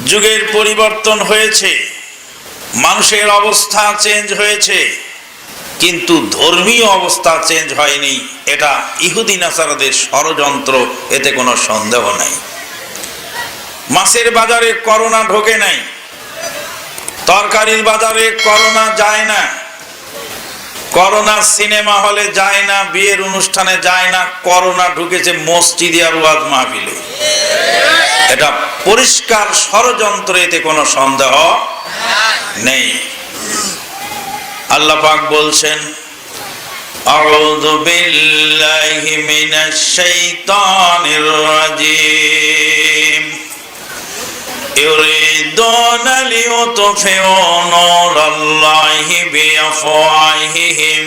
যুগের পরিবর্তন হয়েছে, মানুষের অবস্থা চেঞ্জ হয়েছে, কিন্তু ধর্মীয় অবস্থা চেঞ্জ হয়নি। এটা ইহুদি নাসারাদের ষড়যন্ত্র, এতে কোনো সন্দেহ নাই। মাছের বাজারে করোনা ঢোকে নাই, তরকারির বাজারে করোনা যায় না, করোনা সিনেমা হলে যায় না, বিয়ের অনুষ্ঠানে যায় না, করোনা ঢুকেছে মসজিদে আর ওয়াজ মাহফিলে। এটা পরিষ্কার ষড়যন্ত্র, এতে কোনো সন্দেহ নেই। আল্লাহ পাক বলছেন, আউযু বিল্লাহি মিনাশ শাইতানির রাজিম, ইউরিদুনা লিইউতফিউ নূরাল্লাহি বিআফওয়াহিহিম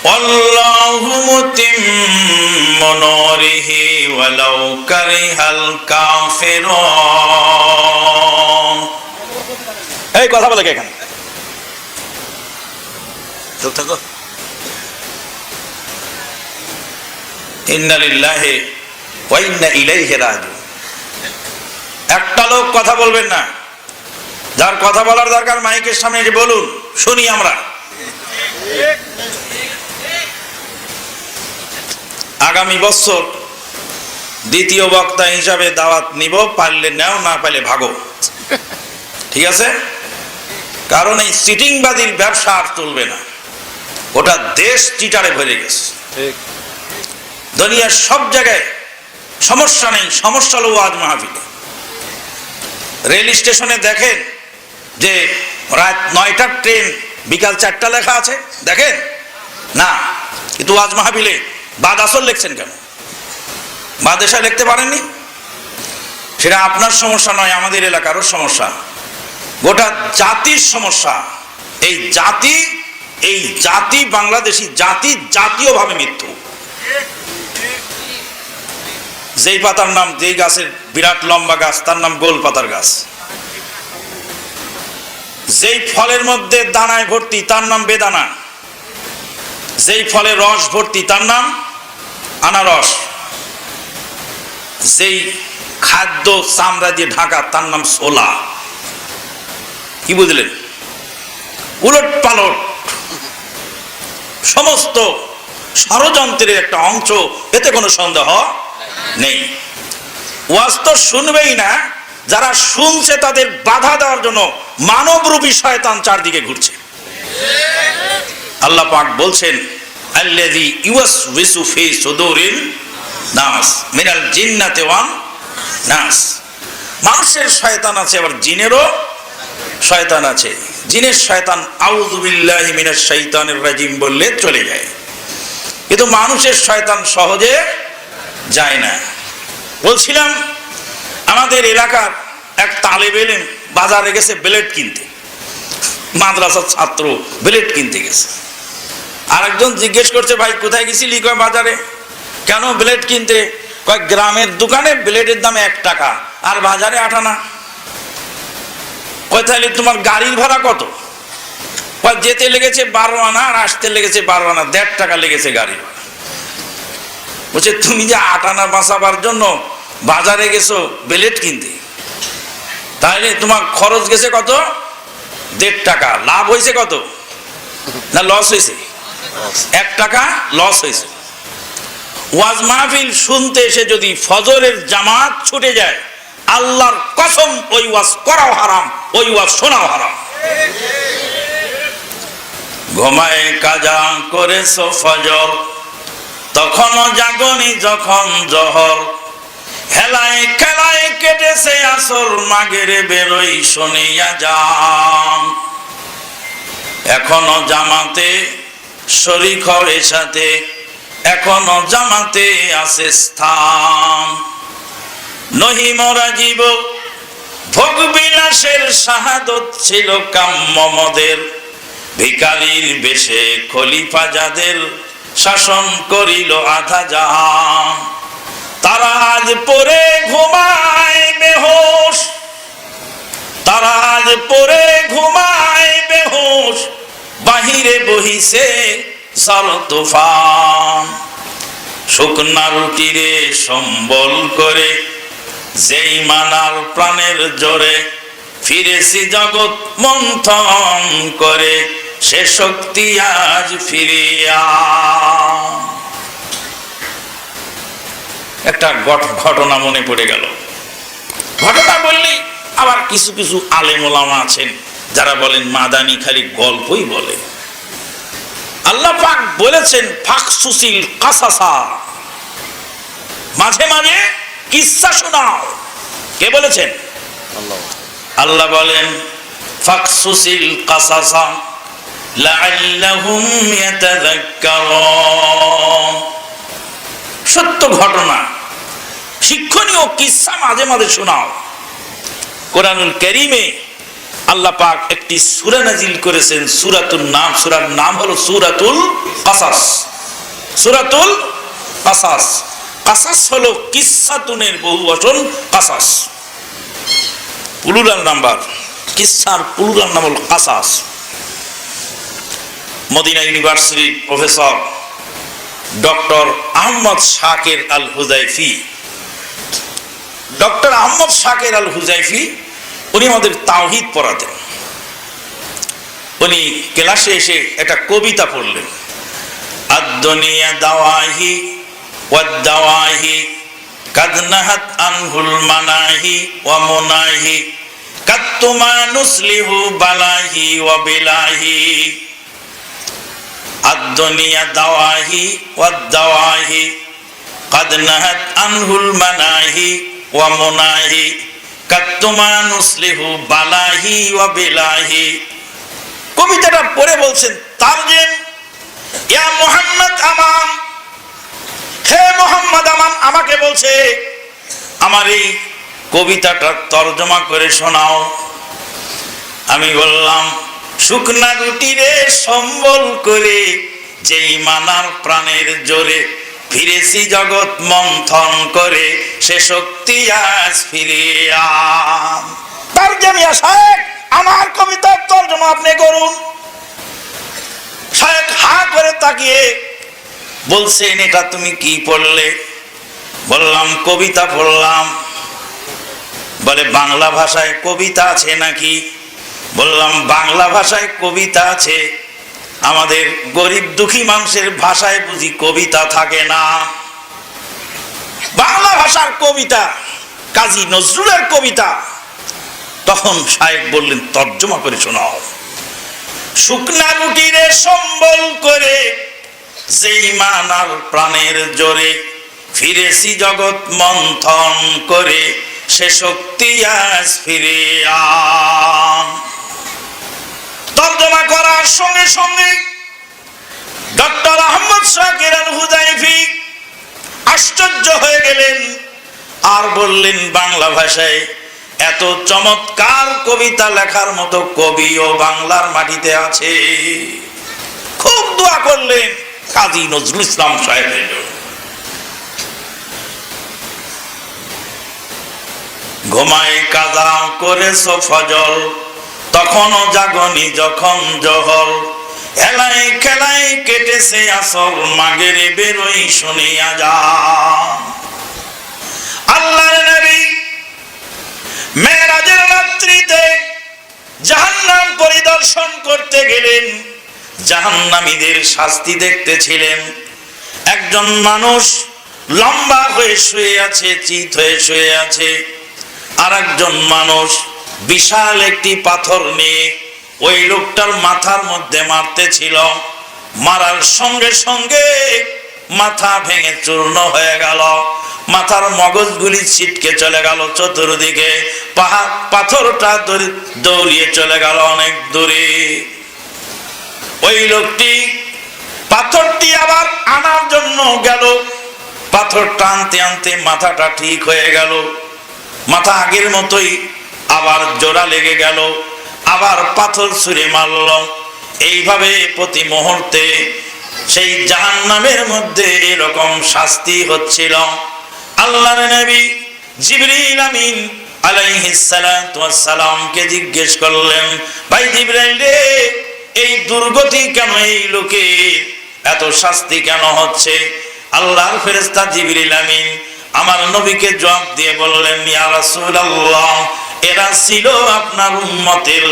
ওয়াল্লাহু মুতিম্মু নূরিহি ওয়ালাউ কারিহাল কাফিরুন। এই কথা বলে কে এখানে? চুপ থাকো। ইন্না লিল্লাহি ওয়া ইন্না ইলাইহি রাজিউন। একটা লোক কথা বলবেন না, যার কথা বলার দরকার মাইকের সামনে এসে বলুন, শুনি আমরা। আগামী বছর দ্বিতীয় বক্তা হিসাবে দাওয়াত নিব, পারলে নাও, না পারলে ভাগো, ঠিক আছে? কারণ এই চিটিংবাজির ব্যবসা আর চলবে না, ওটা দেশ চিটারে ভরে গেছে। দুনিয়ার সব জায়গায় সমস্যা নেই, সমস্যা হলো ওয়াজ মাহফিলে। রেল স্টেশনে দেখেন যে রাত 9টার ট্রেন বিকাল 4টা লেখা আছে, দেখেন না? কিন্তু ওয়াজ মাহফিলে বাদ আসর লিখছেন কেন? বাদ এসা লিখতে পারেননি? সেটা আপনার সমস্যা নয়, আমাদের এলাকারও সমস্যা, গোটা জাতির সমস্যা। এই জাতি বাংলাদেশি জাতি জাতীয়ভাবে মৃত্যু। যেই পাতার নাম, যেই গাছের বিরাট লম্বা গাছ, তার নাম গোল পাতার গাছ। যেই ফলের মধ্যে দানায় ভর্তি, তার নাম বেদানা। যেই ফলে রস ভর্তি, তার নাম আনারস। যেই খাদ্য চামড়া দিয়ে ঢাকা, তার নাম ছোলা। কি বুঝলেন? উলট পালট সমস্ত ষড়যন্ত্রের একটা অংশ, এতে কোনো সন্দেহ নেই। ওয়াজ তো শুনবেই না, যারা শুনছে তাদের বাধা দেওয়ার জন্য মানবরূপী শয়তান চারদিকে ঘুরছে। আল্লাহ পাক বলছেন, আল্লাযী ইউওয়াসওয়িসু ফী সুদুরিন নাস মিনাল জিন্নাতি ওয়ান নাস। মানুষের শয়তান আছে, আবার জিনেরও শয়তান আছে। জিনের শয়তান আউযু বিল্লাহি মিনাশ শাইতানির রাজিম বললে চলে যায়, কিন্তু মানুষের শয়তান সহজে যায় না। বলছিলাম, আমাদের এলাকার এক তালেব ইলম বাজারে গেছে ব্লেড কিনতে, মাদ্রাসার ছাত্র ব্লেড কিনতে গেছে। আরেকজন জিজ্ঞেস করছে, ভাই কোথায় গেছিলি? কয় বাজারে। কেন ব্লেড কিনতে? কয় গ্রামের দোকানে ব্লেডের দাম 1 টাকা, আর বাজারে 8 আনা। কয় তাহলে তোমার গাড়ির ভাড়া কত? কয় যেতে লেগেছে 12 আনা আর আসতে লেগেছে 12 আনা, 1.5 টাকা লেগেছে গাড়ি ভাড়া। বলছে, তুমি যে 8 আনা বাঁচাবার জন্য বাজারে গেছো ব্লেড কিনতে, তাহলে তোমার খরচ গেছে কত? 1.5 টাকা। লাভ হয়েছে কত? না লস হয়েছে? 1 টাকা লস হয়েছে। ওয়াজ মাহফিল শুনতে এসে যদি ফজরের জামাত ছুটে যায়, আল্লাহর কসম ওই ওয়াজ করাও হারাম, ওই ওয়াজ শোনাও হারাম। ঘুমায় কাজা করেছো ফজর, তখনও জাগনি যখন জহর, হেলায় খেলায় কেটেছে আসর, মাগেরে বেরোই শুনিয়া যান। এখনো জামাতে শরীক হও সাথে, এখনো জামাতে আছে স্থান। নহি মরা জীব ভোগ বিলাসের শাহাদত ছিল কাম্য মদের, ভিখারির বেশে খলিফা যাদের শাসন করিল আধা জাহান। তারা আজ পরে ঘুমায় বেহুশ, তারা আজ পরে ঘুমায় বেহুশ, বাহিরে বহিছে ঝড় তুফান। শুকনা রুটিরে সম্বল করে যেই মানার প্রাণের জোরে ফিরেছি জগৎ মন্থন করে, সে শক্তি আজ ফিরিয়া। একটা ঘটনা মনে পড়ে গেল। ঘটনা বললেই আবার কিছু কিছু আলেম ওলামা আছেন যারা বলেন মাদানি খালি গল্পই বলে। আল্লাহ পাক বলেছেন ফাকসুসিল কাসাসা, মাঝে মাঝে কিসসা শোনাও। কে বলেছেন? আল্লাহ বলেন ফাকসুসিল কাসাসা লাআল্লাহুম ইয়াতাযাক্কারুন। সত্য ঘটনা, শিক্ষণীয় কিসসা মাঝে মাঝে শোনাও। কোরআনুল কারীমে আল্লাহ পাক একটি সূরা নাজিল করেছেন, সূরাতুন নাম। সূরার নাম হলো সূরাতুল কাসাস। সূরাতুল কাসাস, কাসাস হলো কিসসাতুনের বহুবচন কাসাস, প্লুরাল নাম্বার। কিসসার প্লুরাল নাম হলো কাসাস। মদিনা ইউনিভার্সিটির প্রফেসর ডক্টর আহমদ শাকির আল হুযাইফি, ডক্টর আহমদ শাকির আল হুযাইফি উনি আমাদের তাওহীদ পড়াতেন। উনি ক্লাসে এসে একটা কবিতা পড়লেন, আদ-দুনিয়া দাওয়াহি ওয়াদ-দাওয়াহি কাদ নাহাত আনহুল মানাহি ওয়া মুনাহি কাত্তুমা নুসলিহু বালাহি ওয়া বিলাহি। আদ-দুনিয়া দাওয়াহি ওয়াদ-দাওয়াহি কাদ নাহাত আনহুল মানাহি ওয়া মুনাহি কাত্তুমা নুসলিহু বালাহি ওয়া বিলাহি। কবিতাটা পড়ে বলছেন তারজিম, ইয়া মুহাম্মদ আমান, হে মুহাম্মদ আমান আমাকে বলছে আমার এই কবিতাটা তর্জমা করে শোনাও। আমি বললাম শুকনা রুটিরে সম্বল করে, যেই মানার প্রাণের জোরে ফিরেছি জগৎ মন্থন করে, সে শক্তি আজ ফিরিয়া। তারজমা শায়েখ, আমার কবিতার তর্জমা আপনি করুন। শায়েখ হা করে তাকিয়ে বলছেন এটা তুমি কি পড়লে? বললাম কবিতা পড়লাম। বলে বাংলা ভাষায় কবিতা আছে নাকি? বললাম বাংলা ভাষায় কবিতা আছে, আমাদের গরিব দুঃখী মানুষের ভাষায় বুঝি কবিতা থাকে না। বাংলা ভাষার কবিতা কাজী নজরুলের কবিতা। তখন শায়েখ বললেন তর্জমা করে শোনাও। শুকনা রুটিরে সম্বল করে, যেই মানার প্রাণের জোরে ফিরেছি জগৎ মন্থন করে, সে শক্তি আজ ফিরিয়া। তর্জমা করার সঙ্গে সঙ্গে ডক্টর আহমদ শাকির আল হুযাইফি আশ্চর্য হয়ে গেলেন আর বললেন বাংলা ভাষায় এত চমৎকার কবিতা লেখার মতো কবিও বাংলার মাটিতে আছে। খুব দোয়া করলেন কাজী নজরুল ইসলাম সাহেবের। ঘুমায় কাজা করেছ ফজল, তখনও জাগনি যখন জহর, হেলাই খেলাই কেটেছে আসল, মাগেরে বেরোই শুনিয়া যা। আল্লাহর নবী মেরাজের রাত্রিতে জাহান্নাম পরিদর্শন করতে গেলেন, জাহান্নামীদের শাস্তি দেখতেছিলেন। একজন মানুষ লম্বা হয়ে শুয়ে আছে, চিত হয়ে শুয়ে আছে। আর একজন মানুষ বিশাল একটি পাথর নিয়ে ওই লোকটার মাথার মধ্যে মারতেছিল। মারার সঙ্গে সঙ্গে মাথা ভেঙে চূর্ণ হয়ে গেল, মাথার মগজগুলি ছিটকে চলে গেল চতুর্দিকে, পাথরটা দৌড়িয়ে চলে গেল অনেক দূরে। ওই লোকটি পাথরটি আবার আনার জন্য গেল, পাথর টানতে আনতে মাথাটা ঠিক হয়ে গেল, মাথা আগের মতোই আবার জোড়া লেগে গেল, আবার পাথর ছুঁড়ে মারল। এইভাবে প্রতি মুহূর্তে সেই জাহান্নামের মধ্যে এরকম শাস্তি হচ্ছিল। আল্লাহর নবী জিবরিল আমিন আলাইহিস সালাতু ওয়াস সালামকে জিজ্ঞেস করলেন, ভাই জিবরাইল রে, এই দুর্গতি কেন, এই লোকে এত শাস্তি কেন হচ্ছে? আল্লাহর ফেরেশতা জিবরিল আমিন আমার নবীকে জবাব দিয়ে বললেন, ইয়া রাসূলুল্লাহ, এরা ছিল আপনার উম্মতের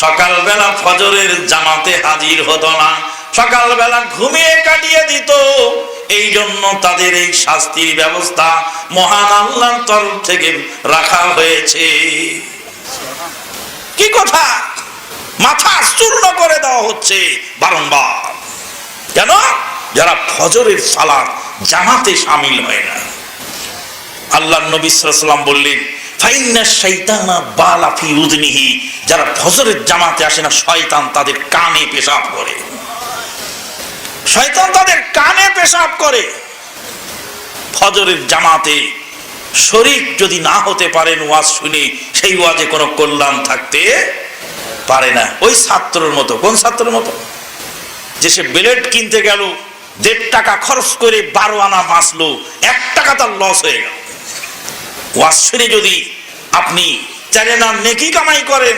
সকালবেলা ফজরের জামাতে হাজির হতো না, সকালবেলা ঘুমিয়ে কাটিয়ে দিত, এই জন্য তাদের এই শাস্তির ব্যবস্থা মহান আল্লাহর তরফ থেকে রাখা হয়েছে। কি কথা, মাথা চূর্ণ করে দেওয়া হচ্ছে বারংবার। কেন? যারা ফজরের সালাত জামাতে শামিল হয় না। আল্লাহর নবী সাল্লাল্লাহু আলাইহি ওয়াসাল্লাম বললেন, ফাইন্না শাইতানা বালা ফি উযনিহি, যারা ফজরের জামাতে আসে না, শয়তান তাদের কানে পেশাব করে। শয়তান তাদের কানে পেশাব করে। ফজরের জামাতে শরীক যদি না হতে পারেন ওয়াজ শুনে, সেই ওয়াজে কোনো কল্যাণ থাকতে পারে না। ওই ছাত্রের মতো, কোন ছাত্রের মতো, যে সে ব্লেড কিনতে গেল, 1.5 টাকা খরচ করে 12 আনা মাছলো, 1 টাকা তার লস হয়ে গেল। ওয়াজ শুনে যদি আপনি 4 আনা নেকি কামাই করেন,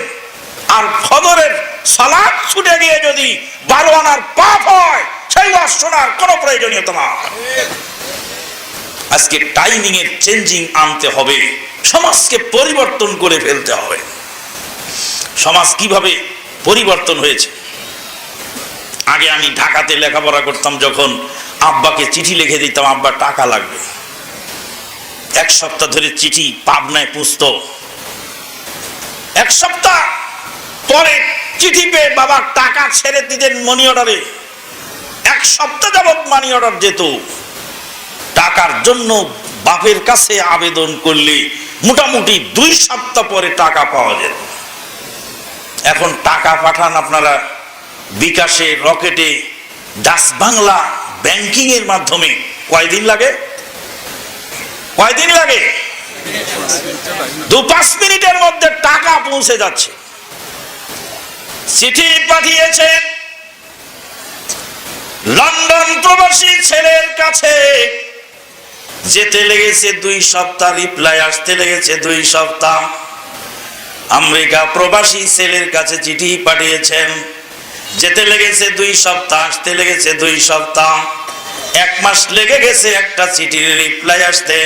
আর ফজরের সালাত ছুটে গিয়ে যদি 12 আনার পাপ হয়, সেই ওয়াজ শোনার কোনো প্রয়োজনীয়তা না। আজকে টাইমিং এর চেঞ্জিং আনতে হবে, সমাজকে পরিবর্তন করে ফেলতে হবে। সমাজ কিভাবে পরিবর্তন হয়েছে? আগে আমি ঢাকাতে লেখাপড়া করতাম, যখন আব্বাকে চিঠি লিখে দিতাম, আব্বা টাকা লাগবে, 1 সপ্তাহ ধরে চিঠি পাবনায় পুষত। 1 সপ্তাহ পরে চিঠি পেয়ে বাবা টাকা ছেড়ে দিতেন মানি অর্ডারে। 1 সপ্তাহ যাবত মানি অর্ডার যেত। টাকার জন্য বাপের কাছে আবেদন করলে মোটামুটি 2 সপ্তাহ পরে টাকা পাওয়া যেত। এখন টাকা পাঠান আপনারা বিকাশে, রকেটে, ডাচ বাংলা ব্যাংকিং এর মাধ্যমে, কয়দিন লাগে? 2-5 মিনিটের মধ্যে টাকা পৌঁছে যাচ্ছে। চিঠি পাঠিয়েছেন লন্ডন প্রবাসী ছেলের কাছে, যেতে লেগেছে 2 সপ্তাহ, রিপ্লাই আসতে লেগেছে 2 সপ্তাহ। আমেরিকা প্রবাসী ছেলের কাছে চিঠি পাঠিয়েছেন, যেতে লেগেছে 2 সপ্তাহ, আসতে লেগেছে 2 সপ্তাহ। 1 মাস লেগে গেছে একটা চিঠির রিপ্লাই আসতে।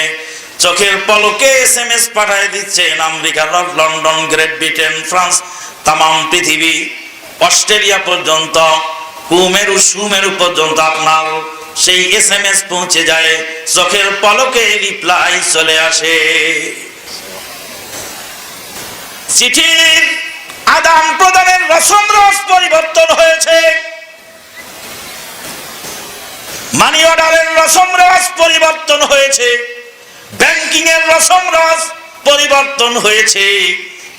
চোখের পলকে SMS পাঠিয়ে দিচ্ছেন America, London, great Britain, France, তামাম পৃথিবী, অস্ট্রেলিয়া পর্যন্ত, কুমেরু সুমেরু পর্যন্ত আপনার সেই SMS পৌঁছে যায়। চোখের পলকে রিপ্লাই চলে আসে। চিঠির আদান প্রদানের রসম রস পরিবর্তন হয়েছে, মানি অর্ডারের রসম রস পরিবর্তন হয়েছে, ব্যাংকিং এর রসম রস পরিবর্তন হয়েছে।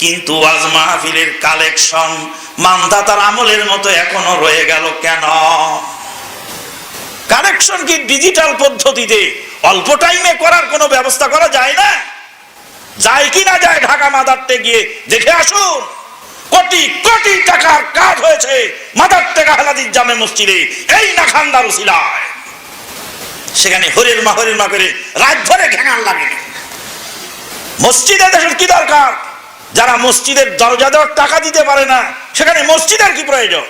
কিন্তু আজ মাহফিলের কালেকশন মানদাতার আমলের মতো এখনো রয়ে গেল কেন? কালেকশন কি ডিজিটাল পদ্ধতিতে অল্প টাইমে করার কোনো ব্যবস্থা করা যায় না? যায় কি না যায়? ঢাকা মাদারটে গিয়ে দেখে আসুন, কোটি কোটি টাকার কাজ হয়েছে মাদারটেকা হালাদিস জামে মসজিদে, এই নাখান্দার উসিলায়। সেখানে হরের মা করে রাত ধরে ঘেঙার লাগে। মসজিদে দেশের কি দরকার? যারা মসজিদের দরজা দেওয়ার টাকা দিতে পারে না, সেখানে মসজিদের কি প্রয়োজন?